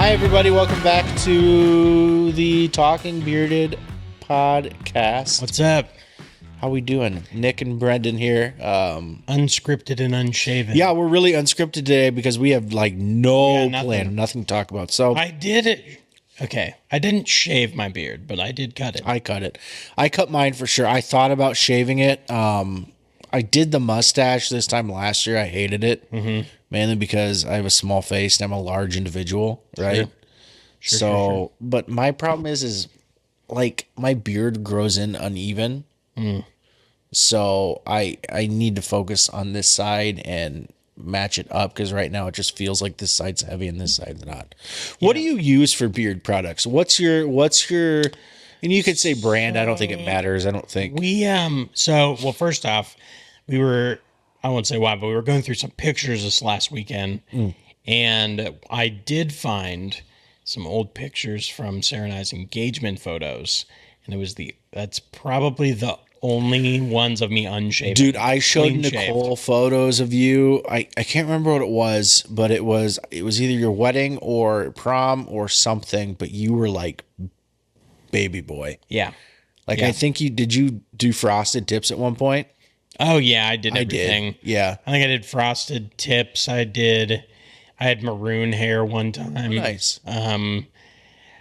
Hi, everybody. Welcome back to the Talking Bearded podcast. What's up? How we doing? Nick and Brenden here. Unscripted and unshaven. Yeah, we're really unscripted today because we have like no plan, nothing to talk about. So I did it. Okay, I didn't shave my beard, but I did cut it. I cut it. I cut mine for sure. I thought about shaving it. I did the mustache this time last year. I hated it, mainly because I have a small face and I'm a large individual, right? Sure. But my problem is like my beard grows in uneven. So I need to focus on this side and match it up because right now it just feels like this side's heavy and this side's not. What do you use for beard products? What's your and you could say brand. I don't think it matters. I don't think we well, first off, I won't say why, but we were going through some pictures this last weekend, and I did find some old pictures from Sarah and I's engagement photos, and that's probably the only ones of me unshaven. Dude, I showed Nicole photos of you. I can't remember what it was, but it was either your wedding or prom or something, but you were like baby boy. Yeah. Like, I think did you do frosted tips at one point? Oh yeah, I did everything. Yeah. I think I did frosted tips. I had maroon hair one time. Oh, nice.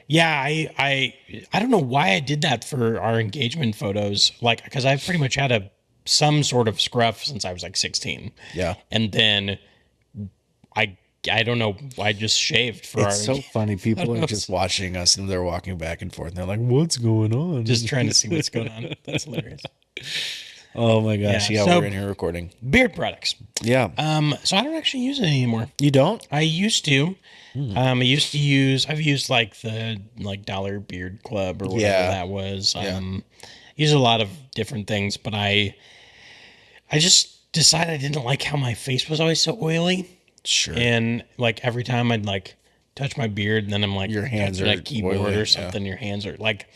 Yeah, I don't know why I did that for our engagement photos. Like, because I've pretty much had some sort of scruff since I was like 16. Yeah. And then I don't know. I just shaved for It's so funny. People are just watching us and they're walking back and forth and they're like, what's going on? Just trying to see what's going on. That's hilarious. Oh my gosh. Yeah, so, we're in here recording. Beard products. Yeah. So I don't actually use it anymore. You don't? I used to. I've used like the Dollar Beard Club or whatever that was. Use a lot of different things, but I just decided I didn't like how my face was always so oily. Sure. And like every time I'd like touch my beard, and then I'm like, your hands are like keyboard oily, or something. Your hands are like,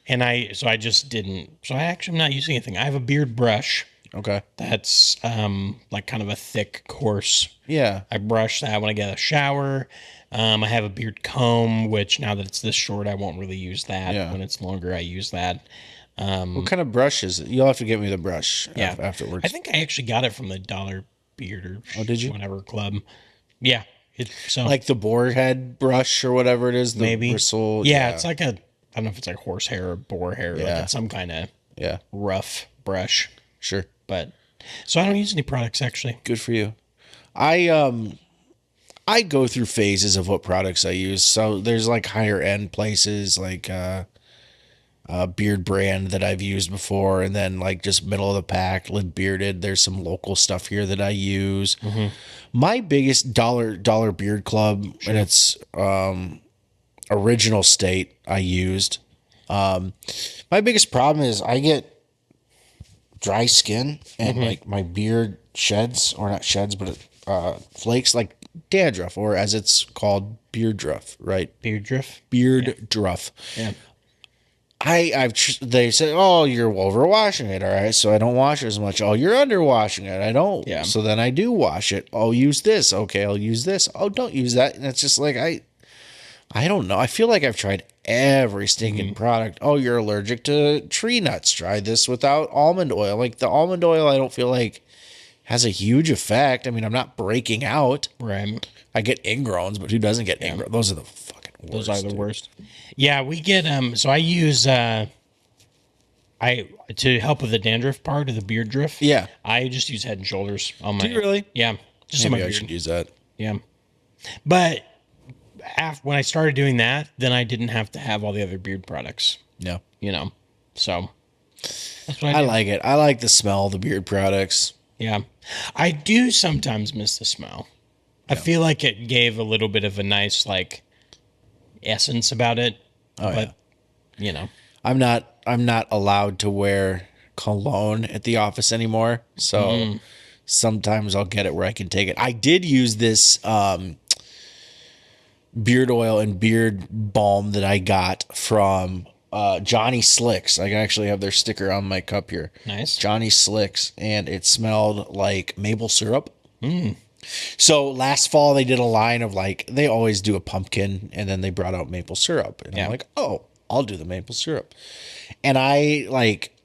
I just didn't. So I actually am not using anything. I have a beard brush. Okay. That's like kind of a thick, coarse. Yeah. I brush that when I get a shower. I have a beard comb, which now that it's this short, I won't really use that. Yeah. When it's longer, I use that. What kind of brush is it? You'll have to get me the brush afterwards. I think I actually got it from the Dollar Beard or did you? Whatever club. Yeah. So like the boar head brush or whatever it is. The maybe. Bristle. Yeah, it's like I don't know if it's like horse hair or boar hair. Yeah. Like it's some kind of rough brush. Sure. But so I don't use any products actually. Good for you. I go through phases of what products I use. So there's like higher end places like Beard Brand that I've used before, and then like just middle of the pack, Live Bearded. There's some local stuff here that I use. My biggest Dollar Beard Club in its original state I used. My biggest problem is I get dry skin and like my beard sheds, or not sheds, but flakes, like dandruff, or as it's called, beard druff, right? Beard druff. Beard druff. Yeah. They say, oh, you're overwashing it. All right. So I don't wash it as much. Oh, you're underwashing it. I don't. Yeah. So then I do wash it. Oh, use this. Okay. I'll use this. Oh, don't use that. And it's just like, I don't know. I feel like I've tried every stinking product. Oh, you're allergic to tree nuts. Try this without almond oil. Like the almond oil, I don't feel like has a huge effect. I mean, I'm not breaking out. Right. I get ingrowns, but who doesn't get ingrowns? Those are the fucking worst. Those are the worst. Yeah, we get so I use to help with the dandruff part of the beard drift. Yeah. I just use Head and Shoulders on my. Do you really? Yeah. Just Maybe on my beard. I should use that. Yeah. But when I started doing that, then I didn't have to have all the other beard products. Yeah. You know. So that's what I like it. I like the smell of the beard products. Yeah. I do sometimes miss the smell. I feel like it gave a little bit of a nice like essence about it. Oh, but you know. I'm not allowed to wear cologne at the office anymore. So sometimes I'll get it where I can take it. I did use this beard oil and beard balm that I got from Johnny Slicks. I actually have their sticker on my cup here. Nice. Johnny Slicks, and it smelled like maple syrup. So last fall they did a line of like, they always do a pumpkin and then they brought out maple syrup. And I'm like, oh, I'll do the maple syrup. And I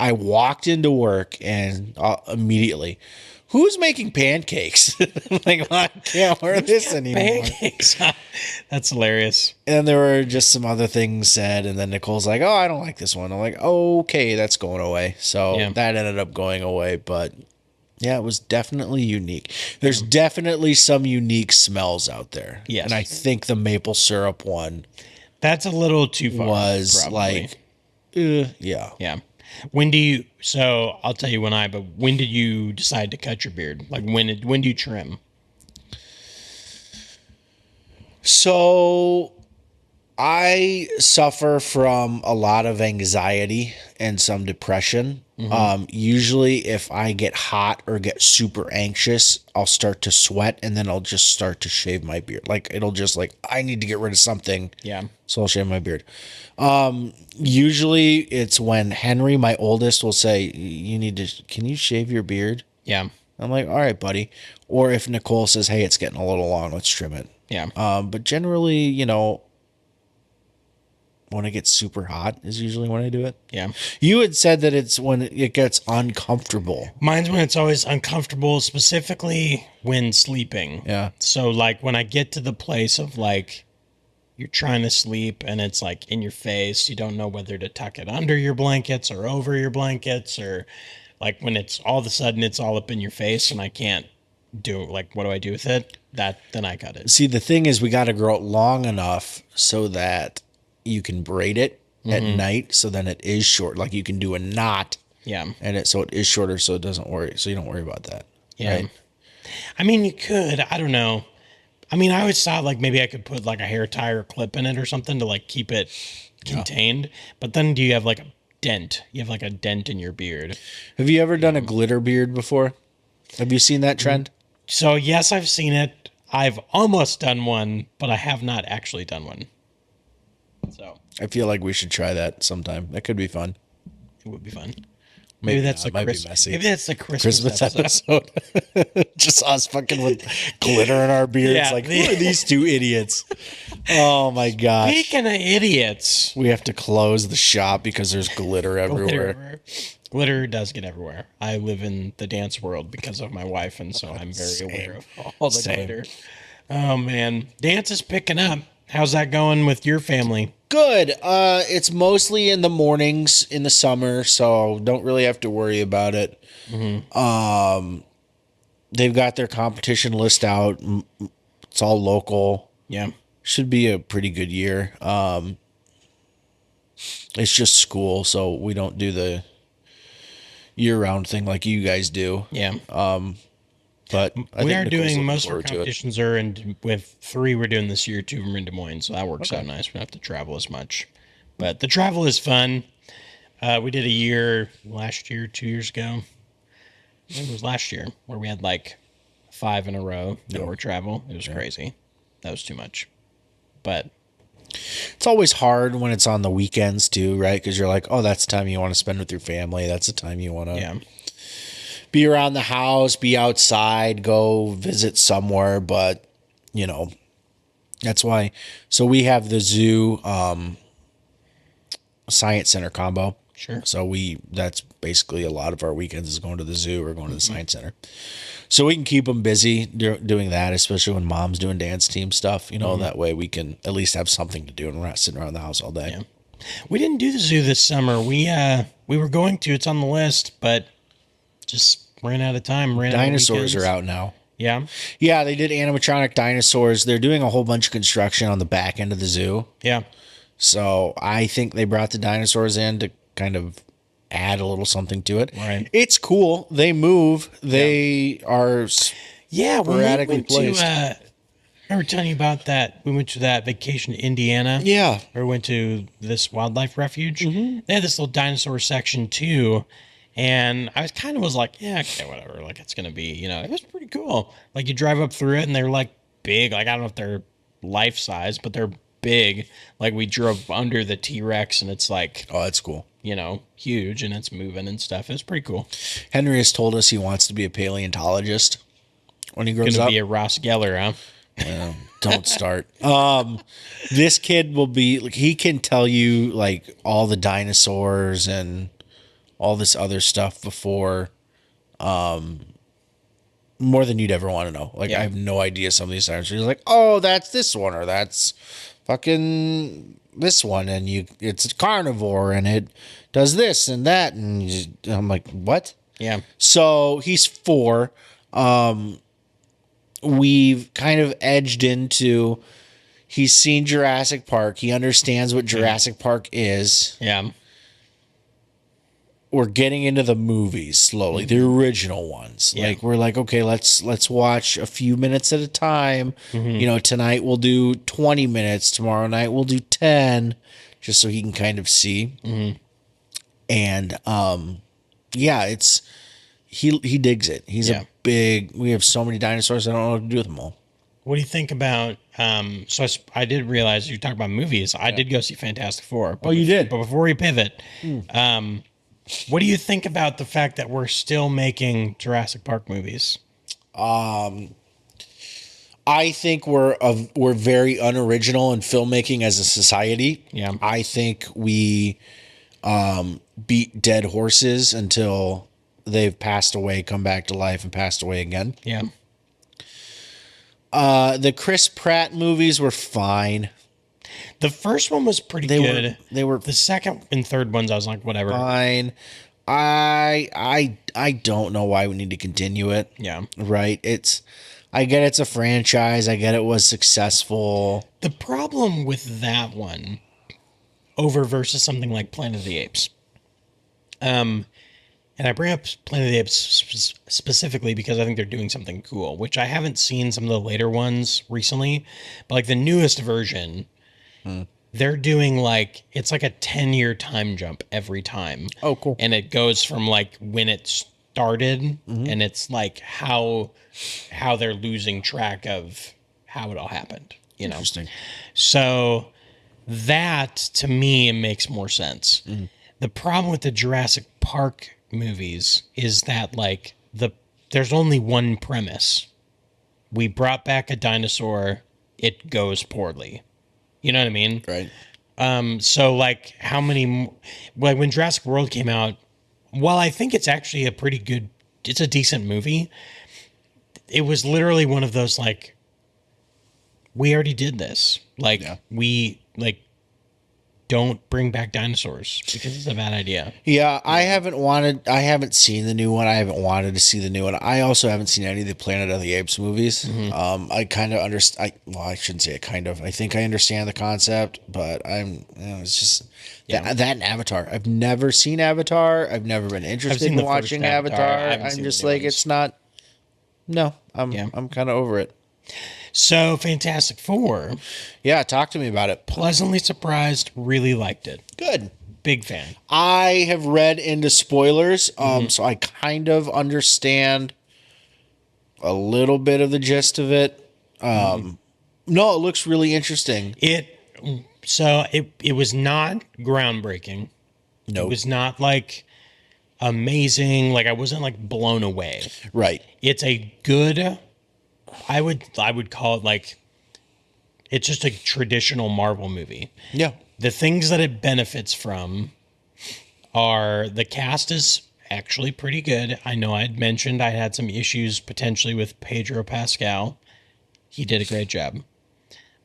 walked into work and immediately, who's making pancakes? Like, well, I can't wear this anymore. Pancakes. That's hilarious. And there were just some other things said. And then Nicole's like, oh, I don't like this one. I'm like, okay, that's going away. So that ended up going away. But yeah, it was definitely unique. There's definitely some unique smells out there. Yes. And I think the maple syrup one That's a little too far. was probably. like, yeah. Yeah. So I'll tell you but when did you decide to cut your beard? Like when do you trim? So I suffer from a lot of anxiety and some depression. Usually if I get hot or get super anxious, I'll start to sweat and then I'll just start to shave my beard. Like it'll just like, I need to get rid of something. Yeah. So I'll shave my beard. Usually it's when Henry, my oldest, will say, can you shave your beard? Yeah. I'm like, all right, buddy. Or if Nicole says, hey, it's getting a little long, let's trim it. Yeah. But generally, when it gets super hot is usually when I do it. Yeah. You had said that it's when it gets uncomfortable. Mine's when it's always uncomfortable, specifically when sleeping. Yeah. So like when I get to the place of like you're trying to sleep and it's like in your face, you don't know whether to tuck it under your blankets or over your blankets, or like when it's all of a sudden it's all up in your face and I can't do like, what do I do with it? Then I cut it. See, the thing is we got to grow it long enough so that you can braid it at night. So then it is short. Like you can do a knot. Yeah. And so it is shorter. So it doesn't worry. So you don't worry about that. Yeah. Right? I mean, you could, I don't know. I mean, I always thought like maybe I could put like a hair tie or clip in it or something to like keep it contained. But then do you have like a dent? You have like a dent in your beard. Have you ever done a glitter beard before? Have you seen that trend? So yes, I've seen it. I've almost done one, but I have not actually done one. So I feel like we should try that sometime. That could be fun. it would be fun. Maybe that's not. the It might be messy. Maybe that's the Christmas episode. Just us fucking with glitter in our beards. Yeah, like, who are these two idiots? Oh my gosh. Speaking of idiots, We have to close the shop because there's glitter everywhere. Glitter does get everywhere. I live in the dance world because of my wife, and so I'm very aware of all the glitter. Oh man, dance is picking up. How's that going with your family? Good. It's mostly in the mornings in the summer, so don't really have to worry about it. They've got their competition list out. It's all local. Yeah. Should be a pretty good year. It's just school, so we don't do the year-round thing like you guys do. Yeah. But we are doing most of our competitions are in with 3 we're doing this year, 2 of them are in Des Moines, so that works out nice. We don't have to travel as much. But the travel is fun. We did a year last year, 2 years ago. I think it was last year where we had like 5 in a row that were travel. It was crazy. That was too much. But it's always hard when it's on the weekends too, right? Because you're like, oh, that's the time you want to spend with your family. That's the time you want to be around the house, be outside, go visit somewhere. But, that's why. So we have the zoo science center combo. Sure. So that's basically a lot of our weekends is going to the zoo or going to the science center. So we can keep them busy doing that, especially when mom's doing dance team stuff. That way we can at least have something to do and we're not sitting around the house all day. Yeah. We didn't do the zoo this summer. We were going to. It's on the list, but just ran out of time. Dinosaurs are out now. Yeah. Yeah, they did animatronic dinosaurs. They're doing a whole bunch of construction on the back end of the zoo. Yeah. So I think they brought the dinosaurs in to kind of add a little something to it. Right. It's cool. They move. They are sporadically placed. I remember telling you about that. We went to that vacation to Indiana. Yeah. Or went to this wildlife refuge. They had this little dinosaur section too. And I was like, yeah, okay, whatever. Like, it's going to be, it was pretty cool. Like, you drive up through it and they're like big. Like, I don't know if they're life size, but they're big. Like, we drove under the T-Rex and it's like, oh, that's cool. Huge and it's moving and stuff. It's pretty cool. Henry has told us he wants to be a paleontologist. when he grows Gonna up. be a Ross Geller, huh? Don't start. This kid will be like, he can tell you like all the dinosaurs and all this other stuff before, more than you'd ever want to know. Like, Yeah. I have no idea some of these dinosaurs. He's like, oh, that's this one, or that's fucking this one, and it's a carnivore, and it does this and that, and I'm like, what? Yeah. So he's 4. We've kind of edged into, he's seen Jurassic Park. He understands what Jurassic Park is. Yeah. We're getting into the movies slowly, the original ones. Yeah. Like, we're like, okay, let's watch a few minutes at a time. You know, tonight we'll do 20 minutes. Tomorrow night we'll do 10, just so he can kind of see. And yeah, it's he digs it. He's a big. We have so many dinosaurs. I don't know what to do with them all. What do you think about? So I did realize you talk about movies. I did go see Fantastic Four. Oh, you did? But before we pivot, what do you think about the fact that we're still making Jurassic Park movies? I think we're very unoriginal in filmmaking as a society. Yeah. I think we beat dead horses until they've passed away, come back to life, and passed away again. Yeah. The Chris Pratt movies were fine. The first one was pretty good. They were The second and third ones, I was like, whatever. fine. I don't know why we need to continue it. Yeah. Right? I get it's a franchise. I get it was successful. The problem with that one over versus something like Planet of the Apes. And I bring up Planet of the Apes specifically because I think they're doing something cool, which I haven't seen some of the later ones recently, but like the newest version, they're doing like, it's like a 10-year time jump every time. Oh, cool. And it goes from like when it started, and it's like how they're losing track of how it all happened, you know? Interesting. So that to me, it makes more sense. The problem with the Jurassic Park movies is that like there's only one premise. We brought back a dinosaur, it goes poorly. You know what I mean? Right. So like how many, like when Jurassic World came out, while I think it's actually it's a decent movie, it was literally one of those like, we already did this. Like we like don't bring back dinosaurs because it's a bad idea. Yeah, I haven't seen the new one. I haven't wanted to see the new one. I also haven't seen any of the Planet of the Apes movies. I kind of understand. Well, I shouldn't say it kind of. I think I understand the concept, but it's just that and Avatar. I've never seen Avatar. I've never been interested in watching Avatar. I'm just like, it's not. No, I'm kind of over it. So Fantastic Four. Yeah, talk to me about it. Pleasantly surprised, really liked it. Good. Big fan. I have read into spoilers, so I kind of understand a little bit of the gist of it. No, it looks really interesting. It was not groundbreaking. No, It was not like amazing. Like I wasn't like blown away. right. It's a good, I would call it like, it's just a traditional Marvel movie. Yeah. The things that it benefits from are the cast is actually pretty good. I know I'd mentioned I had some issues potentially with Pedro Pascal. He did a great job.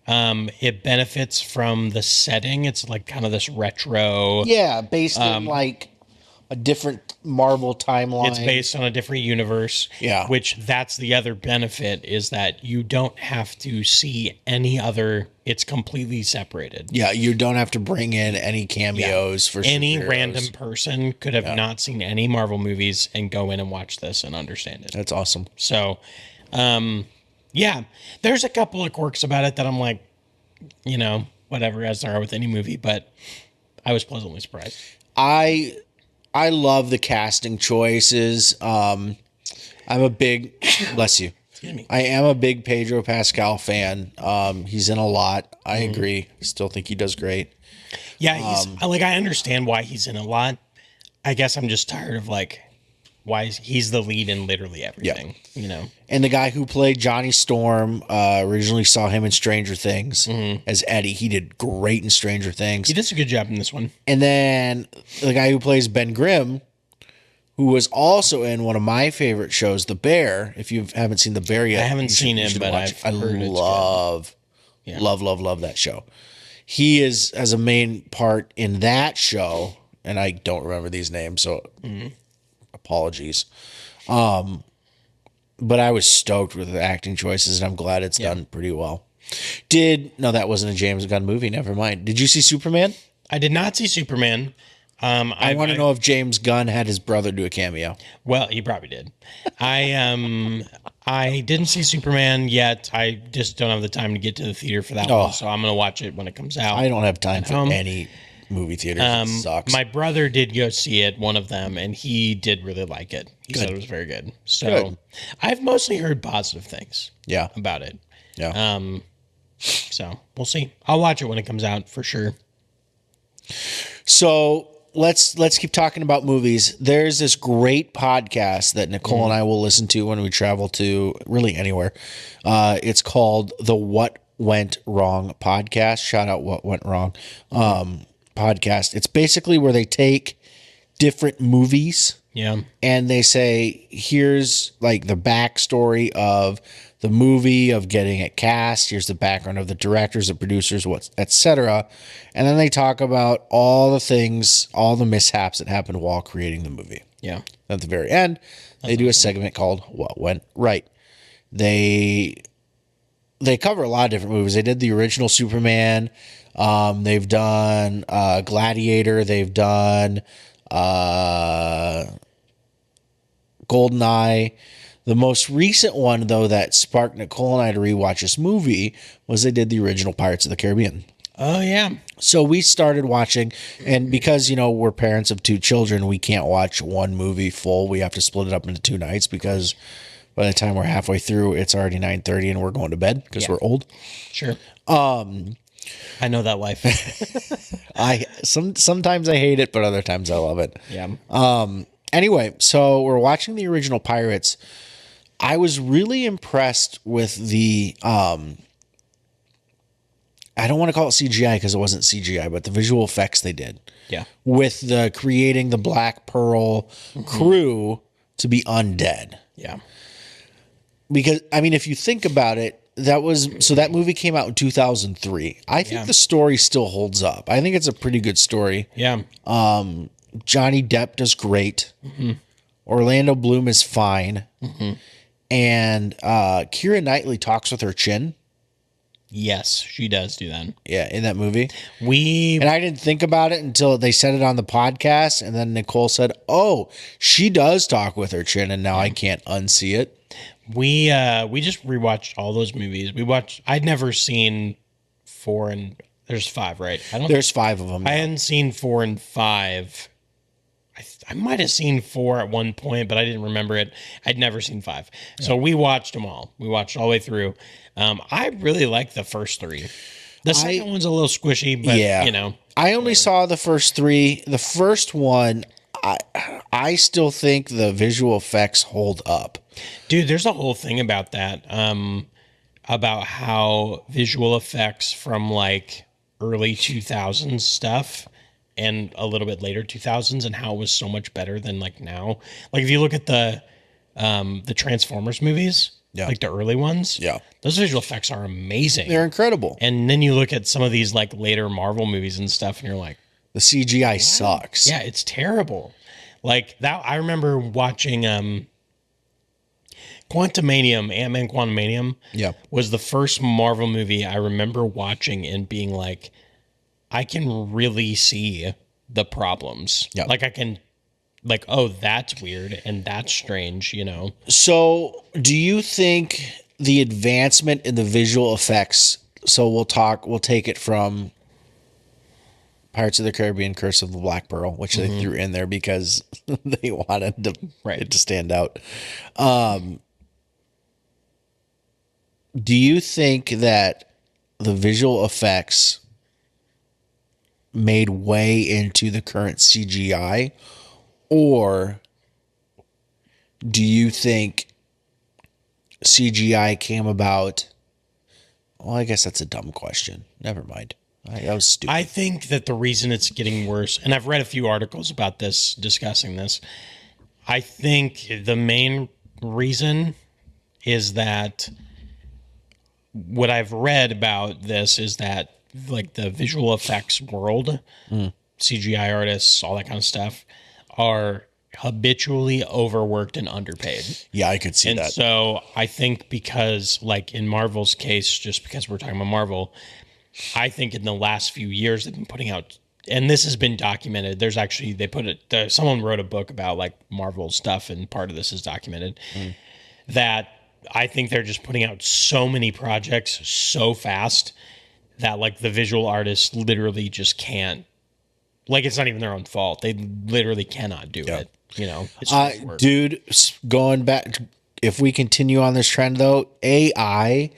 It benefits from the setting. It's like kind of this retro. Yeah, based in like a different Marvel timeline. It's based on a different universe. Yeah. Which that's the other benefit is that you don't have to see any other. It's completely separated. Yeah, you don't have to bring in any cameos for any superheroes. random person could have not seen any Marvel movies and go in and watch this and understand it. That's awesome. So, yeah, there's a couple of quirks about it that I'm like, whatever, as there are with any movie, but I was pleasantly surprised. I love the casting choices. I'm a big bless you. Excuse me. I am a big Pedro Pascal fan. He's in a lot. I agree. Still think he does great. Yeah, I understand why he's in a lot. I guess I'm just tired of like he's the lead in literally everything, you know. And the guy who played Johnny Storm, originally saw him in Stranger Things as Eddie. He did great in Stranger Things. He does a good job in this one. And then the guy who plays Ben Grimm, who was also in one of my favorite shows, The Bear. If you haven't seen The Bear yet, I haven't seen him, but I've heard it's good. love that show. He has a main part in that show, and I don't remember these names, so apologies. But I was stoked with the acting choices, and I'm glad it's done pretty well. No, that wasn't a James Gunn movie. Never mind. Did you see Superman? I did not see Superman. I want to know if James Gunn had his brother do a cameo. Well, he probably did. I didn't see Superman yet. I just don't have the time to get to the theater for that one, so I'm going to watch it when it comes out. I don't have time for any movie theaters. It sucks. My brother did go see it, one of them, and he did really like it. He said it was very good. So I've mostly heard positive things about it. Yeah. So we'll see. I'll watch it when it comes out for sure. So let's keep talking about movies. There's this great podcast that Nicole and I will listen to when we travel to really anywhere. It's called the What Went Wrong podcast. Shout out What Went Wrong podcast. It's basically where they take different movies and they say, here's like the backstory of the movie, of getting it cast. Here's the background of the directors, the producers, etc. And then they talk about all the things, all the mishaps that happened while creating the movie. Yeah. At the very end, they do a segment called What Went Right. They cover a lot of different movies. They did the original Superman. They've done Gladiator. They've done GoldenEye. The most recent one, though, that sparked Nicole and I to rewatch this movie was they did the original Pirates of the Caribbean. Oh, yeah. So we started watching, and because, we're parents of 2 children, we can't watch one movie full. We have to split it up into 2 nights because by the time we're halfway through, it's already 9:30 and we're going to bed because we're old. Sure. I know that life. Sometimes I hate it, but other times I love it. Yeah. Anyway, so we're watching the original Pirates. I was really impressed with the, I don't want to call it CGI because it wasn't CGI, but the visual effects they did. Yeah. With the creating the Black Pearl crew to be undead. Yeah. Because, if you think about it, that movie came out in 2003. I think the story still holds up. I think it's a pretty good story. Yeah. Johnny Depp does great. Orlando Bloom is fine. And Keira Knightley talks with her chin. Yes, she does do that. Yeah, in that movie. And I didn't think about it until they said it on the podcast, and then Nicole said, "Oh, she does talk with her chin," and now I can't unsee it. We just rewatched all those movies. I'd never seen 4 and there's 5, right? There's 5 of them. I hadn't seen 4 and 5. I might have seen 4 at one point, but I didn't remember it. I'd never seen 5. So we watched them all. We watched all the way through. I really like the first 3. The second one's a little squishy, but I only saw the first 3. The first one, I still think the visual effects hold up. Dude, there's a whole thing about that. About how visual effects from like early 2000s stuff and a little bit later 2000s and how it was so much better than like now. Like if you look at the Transformers movies, like the early ones, those visual effects are amazing. They're incredible. And then you look at some of these like later Marvel movies and stuff and you're like, the CGI sucks. Yeah, it's terrible. Like that, I remember watching Quantumanium, Ant-Man Quantumanium was the first Marvel movie I remember watching and being like, I can really see the problems. Like I can, like, oh, that's weird and that's strange, So do you think the advancement in the visual effects, so we'll take it from Pirates of the Caribbean, Curse of the Black Pearl, which they threw in there because they wanted it to stand out. Do you think that the visual effects made way into the current CGI, or do you think CGI came about? Well, I guess that's a dumb question. Never mind. That was stupid. I think that the reason it's getting worse, and I've read a few articles about this, discussing this. I think the main reason is that what I've read about this is that like the visual effects world, CGI artists, all that kind of stuff, are habitually overworked and underpaid. Yeah, I could see And that. so I think because, like in Marvel's case, just because we're talking about Marvel, I think in the last few years they've been putting out, and this has been documented. There's actually, they put it, someone wrote a book about like Marvel stuff, and part of this is documented, that I think they're just putting out so many projects so fast that like the visual artists literally just can't, like it's not even their own fault. They literally cannot do it. You know, it's just work. Dude, going back, if we continue on this trend though, AI,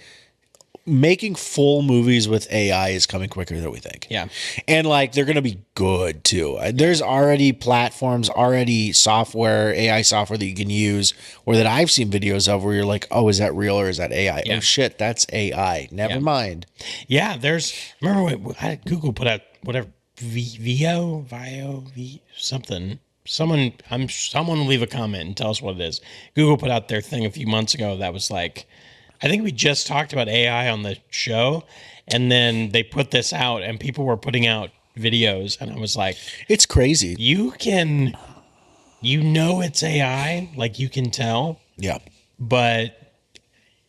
making full movies with AI is coming quicker than we think. Yeah. And like, they're going to be good too. There's already platforms, already software, AI software that you can use, or that I've seen videos of where you're like, oh, is that real or is that AI? Yeah. Oh shit, that's AI. Never mind. Yeah, remember when Google put out whatever, Vio, something. Someone will leave a comment and tell us what it is. Google put out their thing a few months ago that was like, I think we just talked about AI on the show, and then they put this out and people were putting out videos, and I was like, it's crazy. It's AI, like you can tell. Yeah. But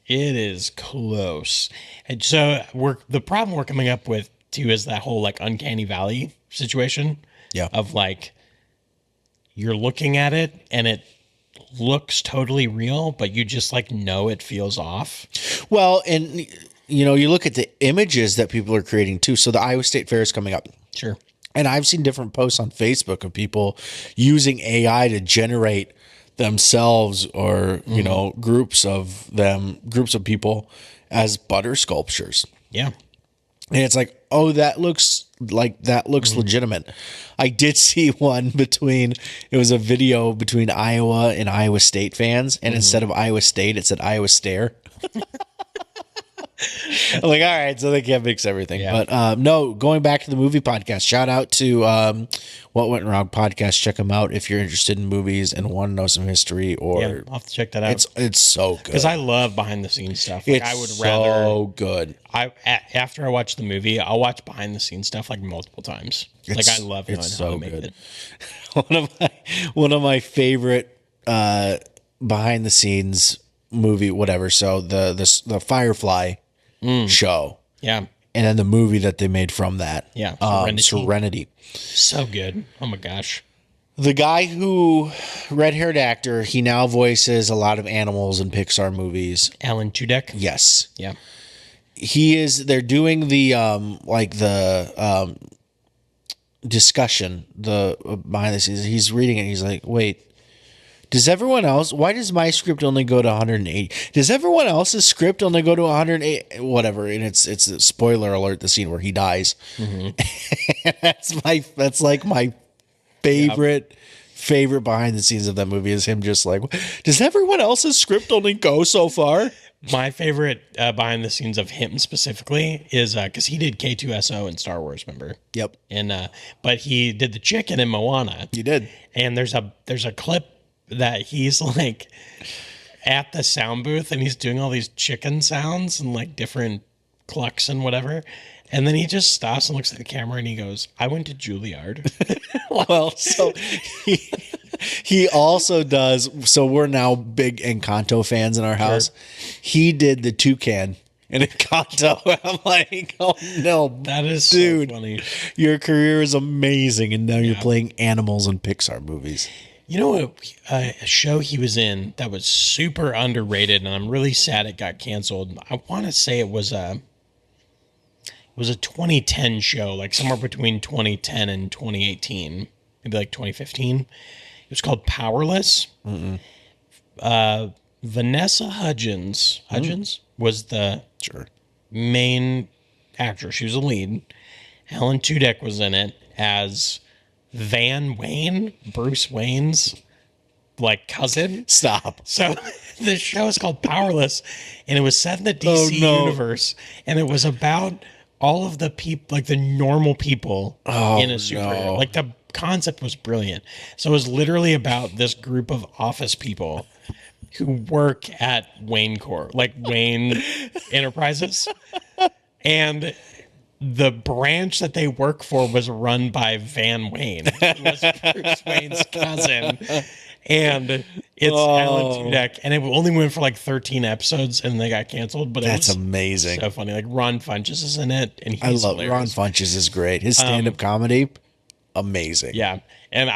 it is close. And so the problem we're coming up with too is that whole like uncanny valley situation. Yeah. Of like, you're looking at it and it looks totally real, but you just like know it feels off. Well, and you know, you look at the images that people are creating too. So the Iowa State Fair is coming up. Sure. And I've seen different posts on Facebook of people using AI to generate themselves or, you know, groups of people as butter sculptures. Yeah. And it's like, oh, that looks legitimate. I did see one it was a video between Iowa and Iowa State fans. And instead of Iowa State, it said Iowa Stare. I'm like, all right, so they can't mix everything. Yeah. But no, going back to the movie podcast, shout out to What Went Wrong podcast. Check them out if you're interested in movies and want to know some history. Or Yeah, I'll have to check that out. It's so good. Because I love behind the scenes stuff. Like, It's I would so good. After I watch the movie, I'll watch behind the scenes stuff like multiple times. Like I love knowing how to make it. One of my favorite behind the scenes movie, whatever. So the Firefly show. Yeah. And then the movie that they made from that. Yeah. Serenity. So good. Oh my gosh. The guy who, red-haired actor, he now voices a lot of animals in Pixar movies. Alan Tudyk. Yes. Yeah. They're doing the discussion, behind the scenes. He's reading it. He's like, wait, why does my script only go to 180? Does everyone else's script only go to 108? Whatever. And it's a spoiler alert, the scene where he dies. That's like my favorite behind the scenes of that movie is him just like, does everyone else's script only go so far? My favorite behind the scenes of him specifically is because he did K2SO in Star Wars, remember? Yep. And but he did the chicken in Moana. You did. And there's a clip that he's like at the sound booth and he's doing all these chicken sounds and like different clucks and whatever. And then he just stops and looks at the camera and he goes, I went to Juilliard. Well, so he also does. So we're now big Encanto fans in our house. He did the toucan in Encanto. I'm like, oh no, that is dude, so funny. Your career is amazing, and now you're playing animals in Pixar movies. You know what? A show he was in that was super underrated, and I'm really sad it got canceled. I want to say it was a 2010 show, like somewhere between 2010 and 2018, maybe like 2015. It was called Powerless. Vanessa Hudgens was the main actress. She was a lead. Alan Tudyk was in it as Van Wayne, Bruce Wayne's like cousin. Stop. So the show is called Powerless, and it was set in the DC universe, and it was about all of the people, like the normal people in a superhero. Like the concept was brilliant. So it was literally about this group of office people who work at Wayne Corp, like Wayne Enterprises, and the branch that they work for was run by Van Wayne, who was Bruce Wayne's cousin. And it's Alan Tudyk, and it only went for like 13 episodes, and they got canceled. But That's it was amazing. So funny. Like Ron Funches is in it, and I he's love hilarious. Ron Funches is great. His stand-up comedy, amazing. Yeah, and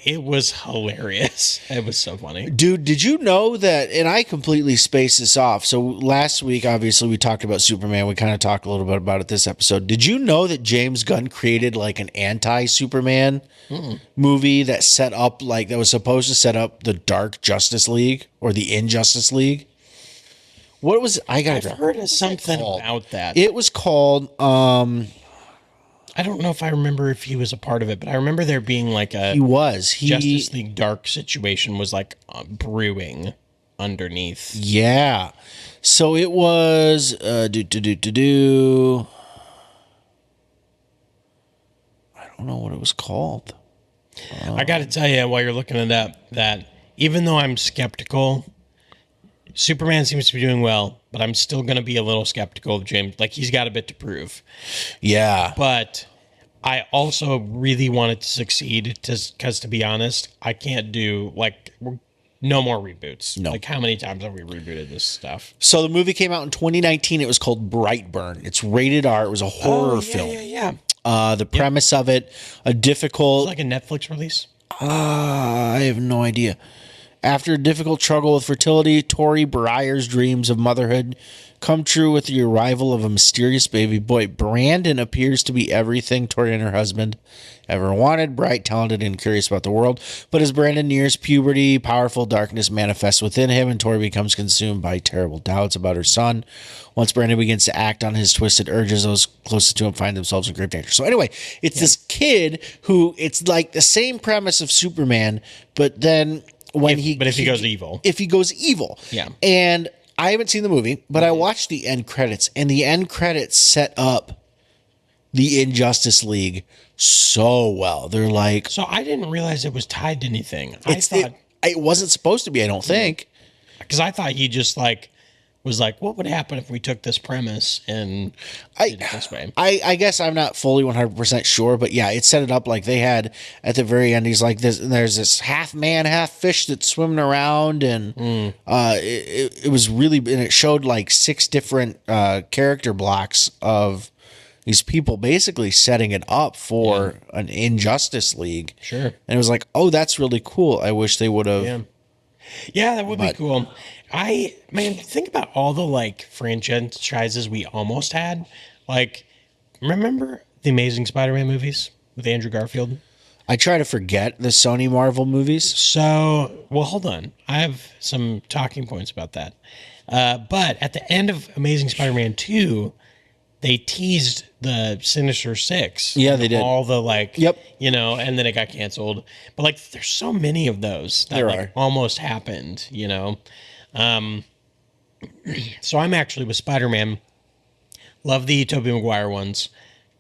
it was hilarious. It was so funny. Dude, did you know that, and I completely spaced this off. So last week, obviously, we talked about Superman. We kind of talked a little bit about it this episode. Did you know that James Gunn created like an anti-Superman movie that was supposed to set up the Dark Justice League or the Injustice League? What was, I've heard of something about that. It was called, I don't know if I remember if he was a part of it, but I remember there being like a Justice League Dark situation was like brewing underneath. Yeah. So it was I don't know what it was called. I got to tell you, while you're looking it up, that even though I'm skeptical, Superman seems to be doing well, but I'm still going to be a little skeptical of James. Like, he's got a bit to prove. Yeah. But I also really want it to succeed because, to be honest, I can't do, like, no more reboots. No. Like, how many times have we rebooted this stuff? So the movie came out in 2019. It was called Brightburn. It's rated R. It was a horror film. Yeah. The premise of it, a difficult... It's like a Netflix release? I have no idea. After a difficult struggle with fertility, Tori Breyer's dreams of motherhood come true with the arrival of a mysterious baby boy. Brenden appears to be everything Tori and her husband ever wanted, bright, talented, and curious about the world. But as Brenden nears puberty, powerful darkness manifests within him, and Tori becomes consumed by terrible doubts about her son. Once Brenden begins to act on his twisted urges, those closest to him find themselves in grave danger. So anyway, it's this kid who, it's like the same premise of Superman, but then... if he goes evil. If he goes evil. Yeah. And I haven't seen the movie, but I watched the end credits, and the end credits set up the Injustice League so well. They're like... So I didn't realize it was tied to anything. It wasn't supposed to be, I don't think. Because I thought he just like was like, what would happen if we took this premise and did it this way? I guess I'm not fully 100% sure, but yeah, it set it up like they had at the very end. He's like this, and there's this half man, half fish that's swimming around, and it was really, and it showed like 6 different character blocks of these people basically setting it up for an Injustice League. Sure. And it was like, oh, that's really cool. I wish they would have. Yeah, that would be cool. Think about all the like franchises we almost had. Like, remember the Amazing Spider-Man movies with Andrew Garfield? I try to forget the Sony Marvel movies. So, well, hold on. I have some talking points about that. But at the end of Amazing Spider-Man 2, they teased the Sinister Six. Yeah, they did. All the like, yep. And then it got canceled. But like, there's so many of those that almost happened, So I'm actually with Spider-Man. Love the Tobey Maguire ones,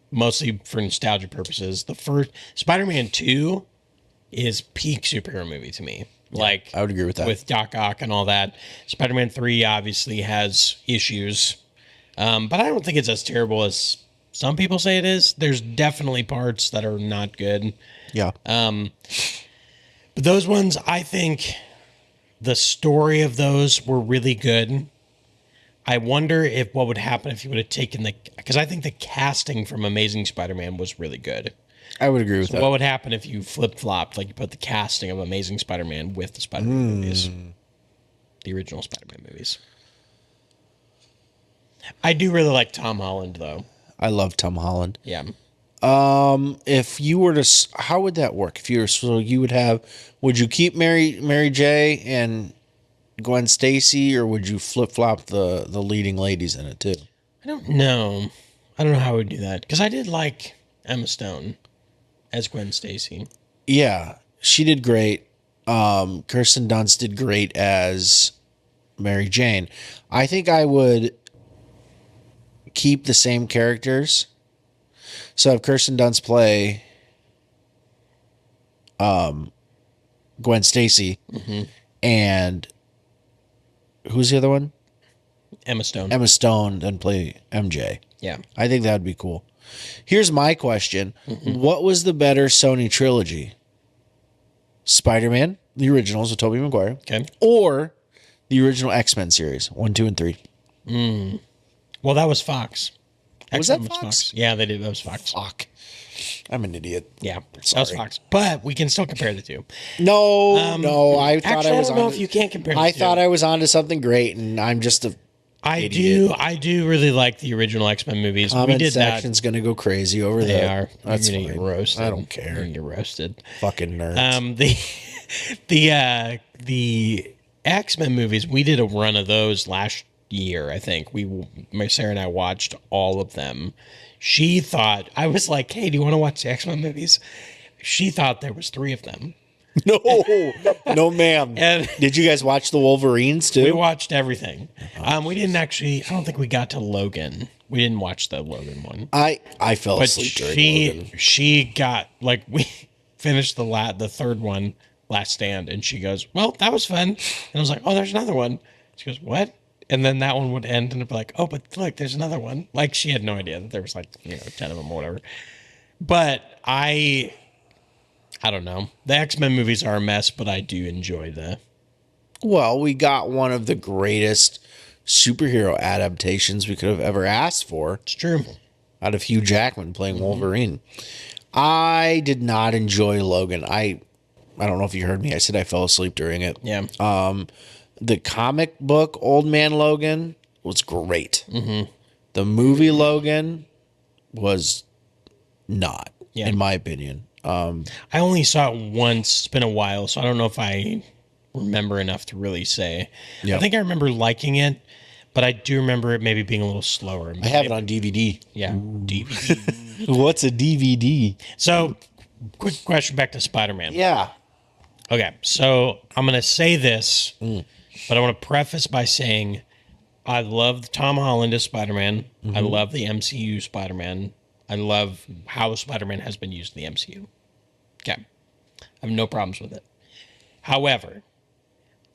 mostly for nostalgia purposes. The first Spider-Man 2 is peak superhero movie to me. Like, I would agree with that. With Doc Ock and all that. Spider-Man 3 obviously has issues. But I don't think it's as terrible as some people say it is. There's definitely parts that are not good. Yeah. But those ones, I think the story of those were really good. I wonder what would happen if you would have taken because I think the casting from Amazing Spider-Man was really good. I would agree with that. What would happen if you flip-flopped, like you put the casting of Amazing Spider-Man with the Spider-Man movies? The original Spider-Man movies. I do really like Tom Holland, though. I love Tom Holland. Yeah. If you were to, how would that work? If you were, so you would you keep Mary J and Gwen Stacy, or would you flip-flop the leading ladies in it too? I don't know. I don't know how I would do that, because I did like Emma Stone as Gwen Stacy. Yeah, she did great. Kirsten Dunst did great as Mary Jane. I think I would keep the same characters. So have Kirsten Dunst play Gwen Stacy, and who's the other one? Emma Stone. Emma Stone then play MJ. Yeah. I think that would be cool. Here's my question. What was the better Sony trilogy? Spider-Man, the originals with Tobey Maguire, Okay. or the original X-Men series, 1, 2, and 3? Well, that was Fox. Was that X-Men Fox? Yeah, they did. That was Fox. Fuck. I'm an idiot. Yeah, that was Sorry. Fox. But we can still compare the two. No, I thought Actually, I was don't know on. if you can't compare the I two. thought I was onto something great, and I'm just a I idiot. do really like the original X-Men movies. We comment did section's gonna go crazy over that. They that. are. That's You're gonna fine. get roasted. I don't care. You're gonna get roasted. Fucking nerds. The X-Men movies, we did a run of those last year, I think. Sarah and I watched all of them. She thought, I was like, hey, do you want to watch the X-Men movies? She thought there was 3 of them. No, ma'am. And Did you guys watch the Wolverines too? we watched everything. We didn't actually, I don't think we got to Logan. We didn't watch the Logan one. I fell But asleep during Logan. she got, like, we finished the third one, Last Stand, and she goes, well, that was fun. And I was like, oh, there's another one. She goes, what? And then that one would end, and it'd be like, oh, but look, there's another one. Like, she had no idea that there was, like, 10 of them or whatever. But I don't know. The X-Men movies are a mess, but I do enjoy the... Well, we got one of the greatest superhero adaptations we could have ever asked for. It's true. Out of Hugh Jackman playing Wolverine. I did not enjoy Logan. I don't know if you heard me. I said I fell asleep during it. Yeah. The comic book Old Man Logan was great. The movie Logan was not, in my opinion. I only saw it once. It's been a while, so I don't know if I remember enough to really say. Yep. I think I remember liking it, but I do remember it maybe being a little slower. I have it on DVD. Yeah, DVD. What's a DVD? So, quick question back to Spider-Man. Yeah. Okay, so I'm going to say this, but I want to preface by saying I love Tom Holland as Spider-Man. I love the MCU Spider-Man. I love how Spider-Man has been used in the MCU. Okay. I have no problems with it. However,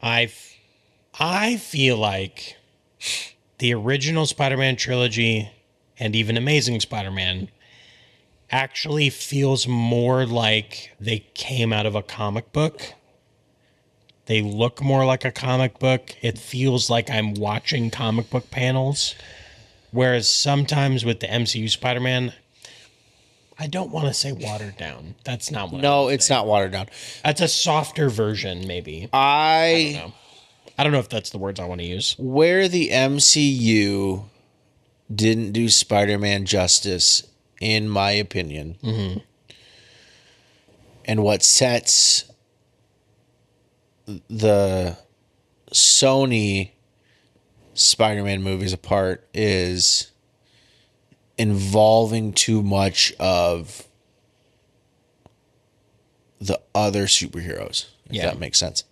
I feel like the original Spider-Man trilogy and even Amazing Spider-Man actually feels more like they came out of a comic book. They look more like a comic book. It feels like I'm watching comic book panels. Whereas sometimes with the MCU Spider-Man, I don't want to say watered down. That's not what No, it's not watered down. That's a softer version, maybe. I don't know. I don't know if that's the words I want to use. Where the MCU didn't do Spider-Man justice, in my opinion, and what sets the Sony Spider-Man movies apart is involving too much of the other superheroes, if that makes sense.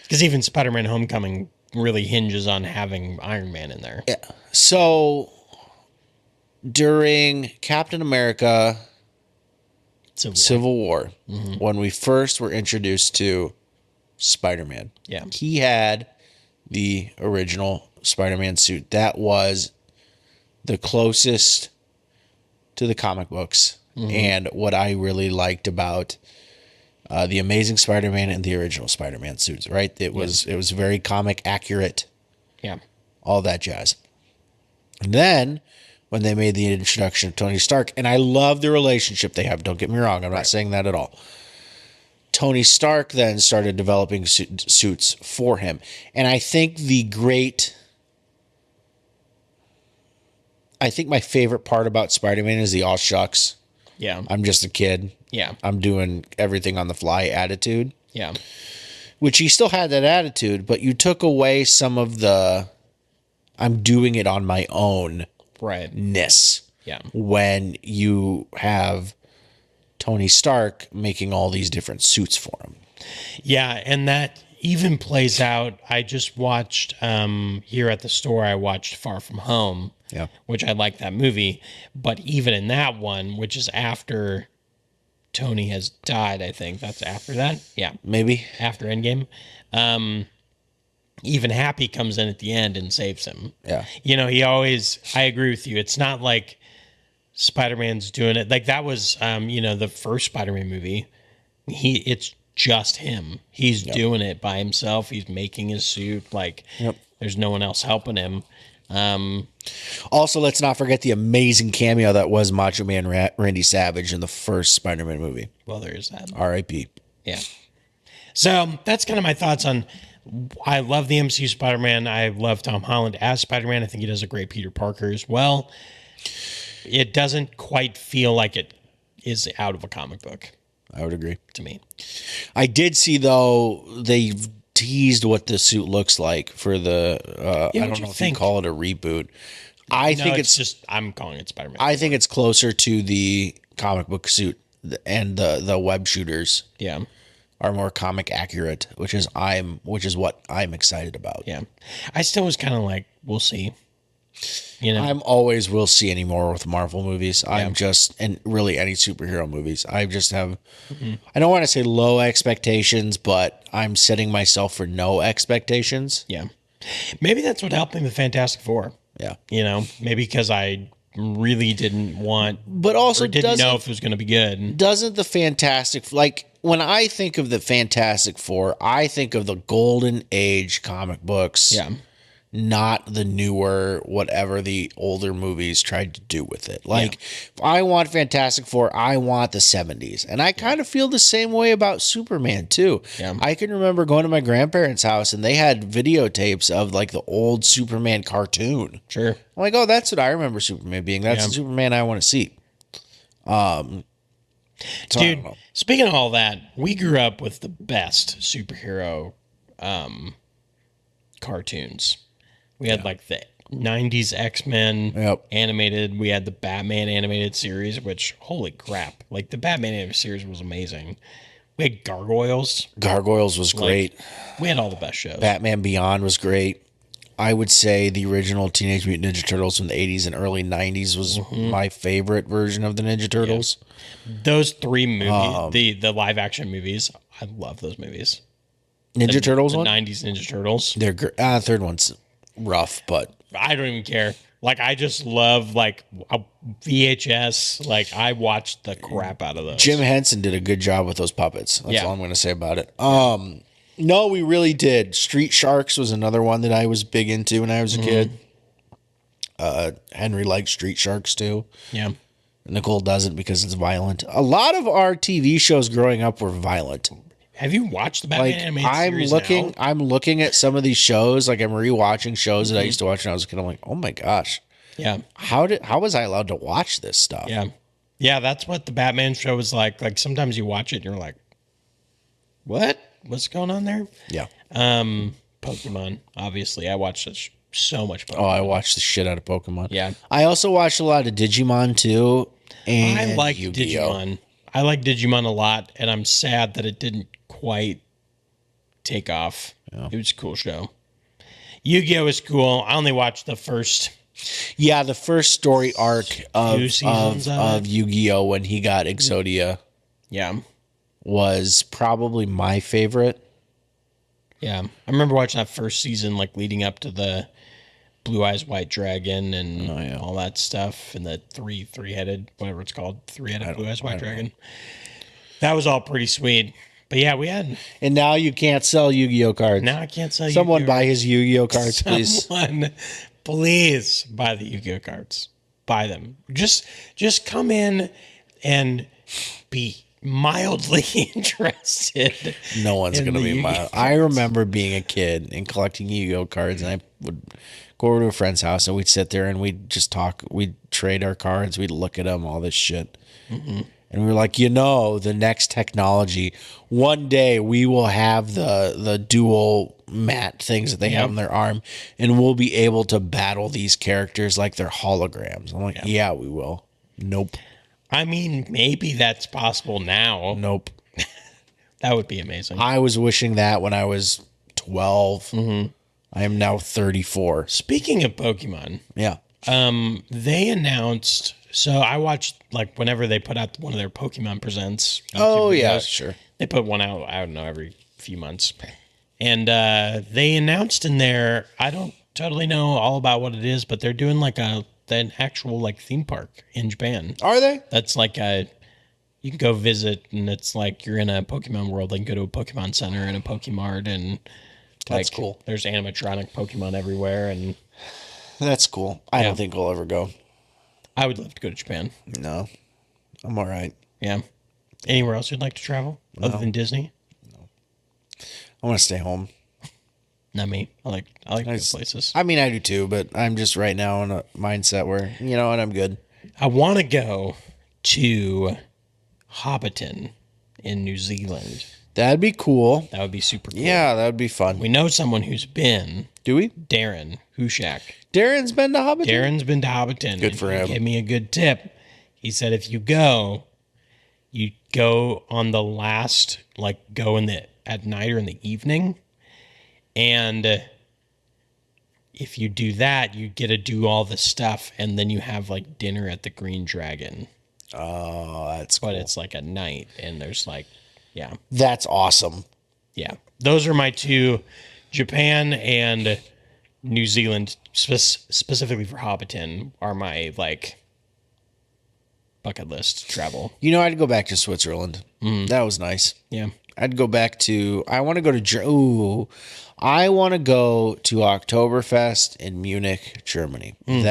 Because even Spider-Man Homecoming really hinges on having Iron Man in there. Yeah. So during Captain America Civil War, when we first were introduced to Spider-Man, he had the original Spider-Man suit. That was the closest to the comic books and what I really liked about the Amazing Spider-Man and the original Spider-Man suits, right? It was very comic accurate. Yeah. All that jazz. And then when they made the introduction of Tony Stark, and I love the relationship they have, don't get me wrong, I'm not saying that at all. Tony Stark then started developing suits for him. And I think my favorite part about Spider-Man is the all shucks. Yeah. I'm just a kid. Yeah. I'm doing everything on the fly attitude. Yeah. Which he still had that attitude, but you took away some of the I'm doing it on my own ness. Yeah. When you have Tony Stark making all these different suits for him. Yeah, and that even plays out. I just watched here at the store. I watched Far From Home, Yeah. which I like that movie. But even in that one, which is after Tony has died, I think that's after that. Yeah, Maybe. after Endgame. Even Happy comes in at the end and saves him. Yeah. He always. I agree with you. It's not like Spider-Man's doing it. Like that was, the first Spider-Man movie. It's just him. He's doing it by himself. He's making his suit. Like, there's no one else helping him. Also, let's not forget the amazing cameo that was Macho Man Randy Savage in the first Spider-Man movie. Well, there is that. R.I.P. Yeah. So that's kind of my thoughts on. I love the MCU Spider-Man. I love Tom Holland as Spider-Man. I think he does a great Peter Parker as well. It doesn't quite feel like it is out of a comic book. I would agree. To me. I did see, though, they teased what the suit looks like for the, I don't know if you call it a reboot. I think it's just, I'm calling it Spider-Man. I think it's closer to the comic book suit, and the web shooters are more comic accurate, which is what I'm excited about. Yeah. I still was kind of like, we'll see. I'm always will see anymore with Marvel movies. I'm just, and really any superhero movies. I just have, I don't want to say low expectations, but I'm setting myself for no expectations. Yeah. Maybe that's what helped me with Fantastic Four. Yeah. Maybe because I really didn't want, but also didn't know if it was going to be good. Doesn't the Fantastic, like when I think of the Fantastic Four, I think of the golden age comic books. Yeah. Not the newer, whatever the older movies tried to do with it. Like, if I want Fantastic Four, I want the 70s. And I kind of feel the same way about Superman, too. Yeah. I can remember going to my grandparents' house, and they had videotapes of, like, the old Superman cartoon. Sure. I'm like, oh, that's what I remember Superman being. That's the Superman I want to see. So dude, speaking of all that, we grew up with the best superhero cartoons. We had like the 90s X-Men animated. We had the Batman animated series, which, holy crap. Like, the Batman animated series was amazing. We had Gargoyles. Gargoyles was great. We had all the best shows. Batman Beyond was great. I would say the original Teenage Mutant Ninja Turtles from the 80s and early 90s was my favorite version of the Ninja Turtles. Yeah. Those three movies, the live action movies, I love those movies. Turtles the one? 90s Ninja Turtles. They're third one's rough, but I don't even care. Like, I just love, like, VHS. Like, I watched the crap out of those. Jim Henson did a good job with those puppets. That's all I'm going to say about it. No, we really did. Street Sharks was another one that I was big into when I was a kid. Henry liked Street Sharks, too. Yeah. Nicole doesn't because it's violent. A lot of our TV shows growing up were violent. Have you watched the Batman animated series now? I'm looking at some of these shows, like I'm rewatching shows that I used to watch when I was a kid. I'm like, oh my gosh. Yeah. How was I allowed to watch this stuff? Yeah. Yeah, that's what the Batman show was like. Like, sometimes you watch it and you're like, what? What's going on there? Yeah. Pokemon, obviously. I watched so much Pokemon. Oh, I watched the shit out of Pokemon. Yeah. I also watched a lot of Digimon too. And I like Yu-Gi-Oh. Digimon. I like Digimon a lot, and I'm sad that it didn't quite take off. Yeah. It was a cool show. Yu-Gi-Oh is cool. I only watched the first. Yeah, the first story arc of Yu-Gi-Oh when he got Exodia. Yeah. Was probably my favorite. Yeah. I remember watching that first season, like leading up to the Blue Eyes White Dragon and all that stuff, and the three-headed, whatever it's called, three-headed Blue Eyes White Dragon. That was all pretty sweet. But yeah, we had. And now you can't sell Yu-Gi-Oh cards. Now I can't sell. Someone buy his Yu-Gi-Oh cards, please. Someone, please buy the Yu-Gi-Oh cards. Buy them. Just come in and be mildly interested. No one's going to be mild. I remember being a kid and collecting Yu-Gi-Oh cards, and I would go over to a friend's house and we'd sit there and we'd just talk. We'd trade our cards. We'd look at them, all this shit. Mm-hmm. And we were like, the next technology, one day we will have the dual mat things that they have on their arm, and we'll be able to battle these characters like they're holograms. I'm like, yeah, we will. Nope. I mean, maybe that's possible now. Nope. That would be amazing. I was wishing that when I was 12. I am now 34. Speaking of Pokemon, Yeah. they announced. So I watched like whenever they put out one of their Pokemon Presents. YouTube Oh, yeah, videos. sure. They put one out. I don't know, every few months, and they announced in there. I don't totally know all about what it is, but they're doing like an actual like theme park in Japan. Are they? That's like you can go visit, and it's like you're in a Pokemon world. Like go to a Pokemon Center and a Pokemart, and That's cool. There's animatronic Pokemon everywhere, and That's cool. I don't think we'll ever go. I would love to go to Japan. No. I'm all right. Yeah. Anywhere else you'd like to travel other than Disney? I want to stay home. Not me. I like good places. I mean, I do too, but I'm just right now in a mindset where, you know what, I'm good. I want to go to Hobbiton in New Zealand. That'd be cool. That would be super cool. Yeah, that would be fun. We know someone who's been. Do we? Darren Hushak. Darren's been to Hobbiton? Darren's been to Hobbiton. Good for him. He gave me a good tip. He said if you go on the last, like go at night or in the evening. And if you do that, you get to do all the stuff. And then you have like dinner at the Green Dragon. Oh, that's cool. But it's like at night. And there's like, yeah. That's awesome. Yeah. Those are my two, Japan and New Zealand, specifically for Hobbiton, are my like bucket list travel. You know, I'd go back to Switzerland. That was nice. Yeah. I'd go back to, I want to go to Oktoberfest in Munich, Germany. You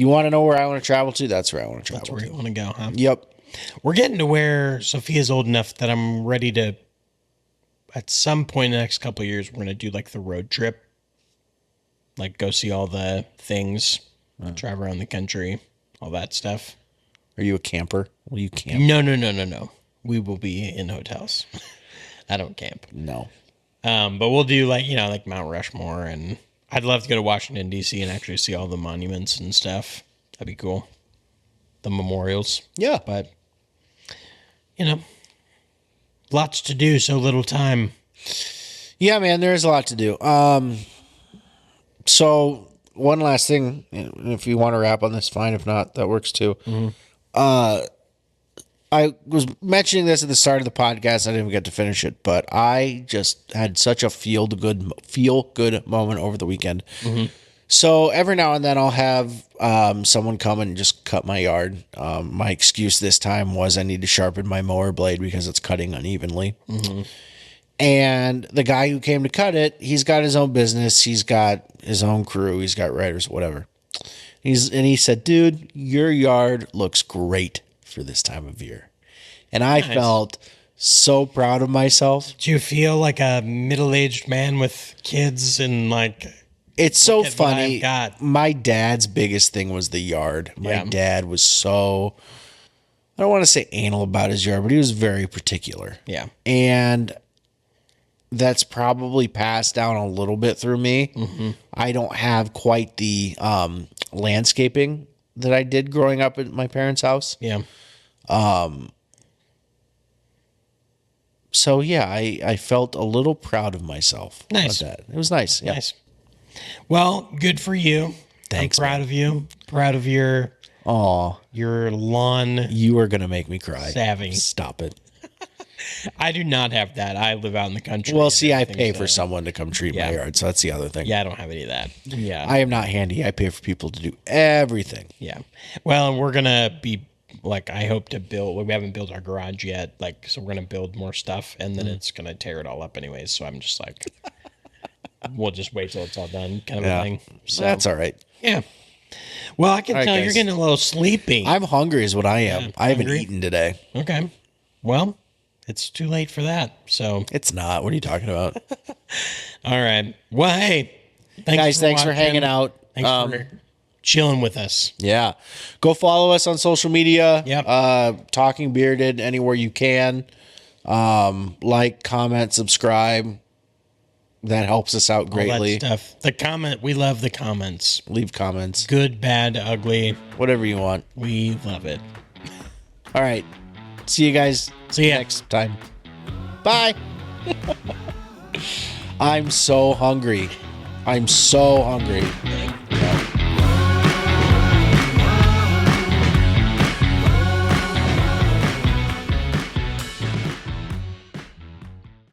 want to know where I want to travel to? That's where I want to travel That's where to. you want to go, huh? Yep. We're getting to where Sophia's old enough that I'm ready to, at some point in the next couple of years, we're going to do like the road trip. Like go see all the things, drive around the country, all that stuff. Are you a camper? Will you camp? No. We will be in hotels. I don't camp. No. But we'll do like Mount Rushmore, and I'd love to go to Washington, D.C. and actually see all the monuments and stuff. That'd be cool. The memorials. Yeah. But, lots to do, so little time. Yeah, man, there's a lot to do. So one last thing, if you want to wrap on this, fine. If not, that works too. I was mentioning this at the start of the podcast. I didn't even get to finish it, but I just had such a feel good moment over the weekend. So every now and then I'll have someone come and just cut my yard. My excuse this time was I need to sharpen my mower blade because it's cutting unevenly. And the guy who came to cut it, he's got his own business. He's got his own crew. He's got writers, whatever. He said, dude, your yard looks great for this time of year. And I felt so proud of myself. Do you feel like a middle-aged man with kids and like... It's so funny. Got. My dad's biggest thing was the yard. My dad was so, I don't want to say anal about his yard, but he was very particular. Yeah. And that's probably passed down a little bit through me. I don't have quite the landscaping that I did growing up at my parents' house. Yeah. So yeah, I felt a little proud of myself. Nice. About that. It was nice. Yeah. Nice. Well, good for you. Thanks. I'm proud of you. Proud of your lawn. You are gonna make me cry. Savvy. Stop it. I do not have that. I live out in the country. Well, see, I pay for someone to come treat my yard, so that's the other thing. Yeah, I don't have any of that. Yeah. I am not handy. I pay for people to do everything. Yeah. Well, and we're gonna be like, I hope to build. We haven't built our garage yet. Like, so we're gonna build more stuff, and then it's gonna tear it all up anyways. So I'm just like, we'll just wait till it's all done, kind of a thing. So That's all right. yeah. Well, I can tell guys. you're getting a little sleepy. I'm hungry is what I am. Yeah, I haven't hungry? eaten today. Okay. Well, it's too late for that. So It's not. What are you talking about? all right. Well, hey, Guys, thanks for watching. hanging out. Thanks for chilling with us. Yeah. Go follow us on social media. Yep. Talking Bearded anywhere you can. Like, comment, subscribe. That helps us out All greatly. that stuff. The comment. We love the comments. Leave comments. Good, bad, ugly. Whatever you want. We love it. All right. See you guys See ya. next time. Bye. I'm so hungry. I'm so hungry.